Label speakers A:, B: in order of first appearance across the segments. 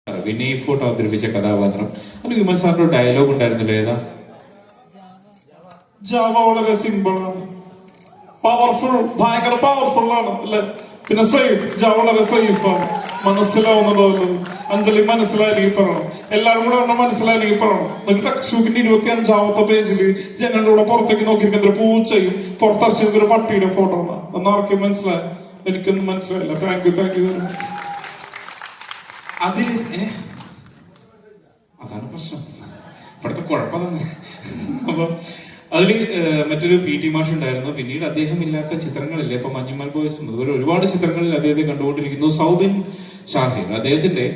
A: Vinay fort അവതരിപ്പിച്ച കഥാപാത്രം അത് വിമൽ സാറിന്റെ ഡയലോഗ് ഉണ്ടായിരുന്നില്ല. ഏതാ? ജാവ വളരെ സിമ്പിൾ ആണ്, പവർഫുൾ, ഭയങ്കര പവർഫുൾ ആണ് അല്ലെ. പിന്നെ സേഫ്, ജാവ വളരെ സേഫ് ആണ്. മനസ്സിലാവുന്നതല്ലോ. അഞ്ജലി മനസ്സിലായില്ലെങ്കിൽ പറയണം, എല്ലാവരും കൂടെ ഒന്നും മനസ്സിലായില്ലെങ്കിൽ പറയണം. എന്നിട്ട് ടെക്സ്റ്റ് ബുക്കിന്റെ 25ാമത്തെ പേജില് ജനലിന്റെ കൂടെ പുറത്തേക്ക് നോക്കിയിരിക്കുന്ന ഒരു പൂച്ചയും പുറത്തറച്ചിരിക്കുന്ന ഒരു പട്ടിയുടെ ഫോട്ടോ ആണ്. എന്നാർക്കും മനസ്സിലായി? എനിക്കൊന്നും മനസ്സിലായില്ല. Thank you very much. അതില് അതാണ് പ്രശ്നം, ഇവിടുത്തെ കുഴപ്പം തന്നെ. അപ്പൊ അതില് മറ്റൊരു പി ടി മാഷ് ഉണ്ടായിരുന്നു. പിന്നീട് അദ്ദേഹം ഇല്ലാത്ത ചിത്രങ്ങളില്ലേ, ഇപ്പൊ മഞ്ഞുമൽ ബോയ്സും അതുപോലെ ഒരുപാട് ചിത്രങ്ങളിൽ അദ്ദേഹത്തെ കണ്ടുകൊണ്ടിരിക്കുന്നു. സൗബിൻ ഷാഹിർ, അദ്ദേഹത്തിന്റെ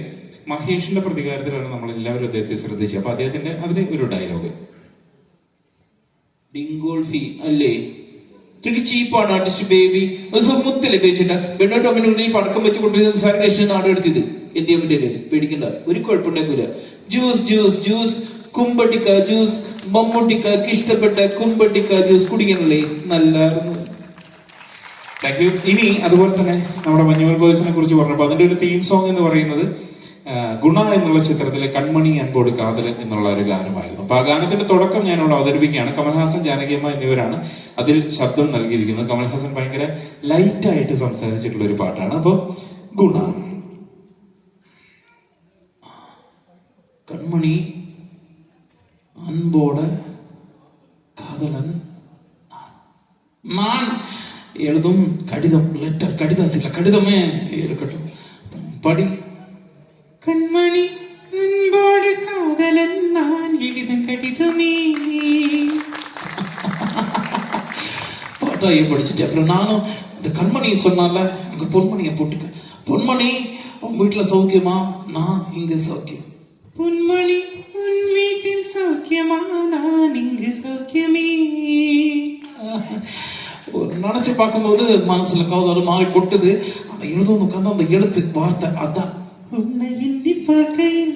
A: മഹേഷിന്റെ പ്രതികാരത്തിലാണ് നമ്മൾ എല്ലാവരും അദ്ദേഹത്തെ ശ്രദ്ധിച്ചത്. അപ്പൊ അദ്ദേഹത്തിന്റെ അതിലെ ഒരു ഡയലോഗ്, ഡിങ്കോൾഫി അല്ലേ, ഇത്രയ്ക്ക് ചീപ്പാണ് ആർട്ടിസ്റ്റ് ബേബി, മുത്തല്ലേ പേച്ചിട്ട ബെഡോട്ടോമിനുള്ളിൽ പടക്കം വെച്ച് കൊണ്ടിരുന്ന സാർ കൃഷ്ണൻ നാട് എടുത്തത് എന്ത് ചെയ്യാൻ പറ്റില്ലേ? പേടിക്കണ്ട, ഒരു കുഴപ്പമുണ്ടാക്കൂല. ജ്യൂസ് ജ്യൂസ് ജ്യൂസ്, കുമ്പട്ടിക്ക ജ്യൂസ്, മമ്മൂട്ടിക്ക് ഇഷ്ടപ്പെട്ട കുമ്പട്ടിക്ക ജ്യൂസ് കുടിക്കണല്ലേ, നല്ലായിരുന്നു. Thank you. ഇനി അതുപോലെ തന്നെ നമ്മുടെ മഞ്ഞുമൽ ബോയ്സിനെ കുറിച്ച് പറഞ്ഞപ്പോൾ അതിന്റെ ഒരു തീം സോങ് എന്ന് പറയുന്നത് ഗുണ എന്നുള്ള ചിത്രത്തിലെ കൺമണി അൻപോട് കാതലൻ എന്നുള്ള ഒരു ഗാനമായിരുന്നു. അപ്പൊ ആ ഗാനത്തിന്റെ തുടക്കം ഞാൻ ഇവിടെ അവതരിപ്പിക്കുകയാണ്. കമൽഹാസൻ, ജാനകിയമ്മ എന്നിവരാണ് അതിൽ ശബ്ദം നൽകിയിരിക്കുന്നത്. കമൽഹാസൻ ഭയങ്കര ലൈറ്റ് ആയിട്ട് സംസാരിച്ചിട്ടുള്ള ഒരു പാട്ടാണ്. അപ്പൊ ഗുണ, കൺമണി അൻപോട് കാതലൻ நான் எழுதும் கடிதம், லெட்டர், கடிதாசில கடிதமே இருக்கட்டும், படி. கண்மணி அன்போடு காதலன் நான் எழுதும் கடிதமே. பாட்டாயை படிச்சுட்டு அப்புறம் நானும் இந்த கண்மணி சொன்னால அங்க பொன்மணியை போட்டுக்க. பொன்மணி உன் வீட்டுல சௌக்கியமா? நான் இங்க சௌக்கியம். பொன்மணி உன் வீட்டில் சௌக்கியமா? நான் இங்கு சௌக்கியமே. நினைச்சு பார்க்கும்போது மனசுல கௌதல் மாறி கொட்டுது. ஆனா எழுதும் உட்கார்ந்து அந்த எழுத்து வார்த்தை அதான், உன்னை எண்ணி பார்க்கையில்